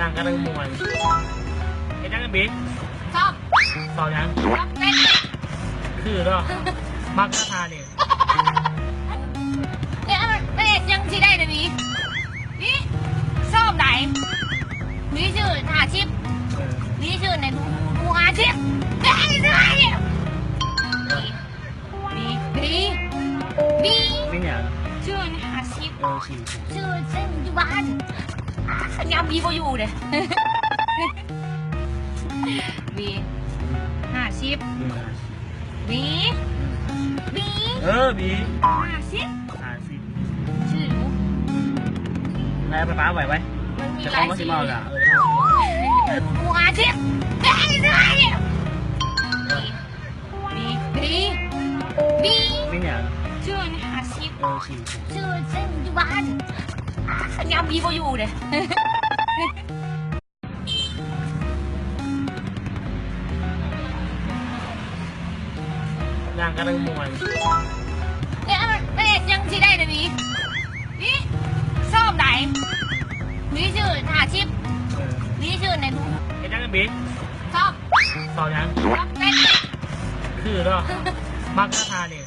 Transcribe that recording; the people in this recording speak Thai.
นั่งกันทั้งมวลเห็นยังกันบิ๊กชอบสอบยังเล่นคือเนาะมักราคาเนี่ยไม่ยังที่ได้เลยนี่ชอบไหนนี่ชื่อหาชิปนี่ชื่อไหนดูหาชิปได้เลยนี่ไม่เนี่ยชื่อหาชิปฉี่ชื่อเส้นอยู่บ้านยามบีก็อยู่เลยบีหาชิปบีบีหาชิปชื่อแล้วไฟฟ้าไหวไหมจะเข้ามาสิมาอ่ะดูหาชิปได้เลยบีไม่เนี่ยชื่อหาชิปฉี่ชื่อเส้นอยู่บ้านยามบีก็อยู่เลยนั่งกันทั้งมวลไม่ยังที่ได้เลยนี่ชอบไหนนี่ชื่อหาชิปนี่ชื่อไหนดูเห็นยังกันบิ๊กชอบสอบยังเล่นคือเนาะมักราคาเนี่ย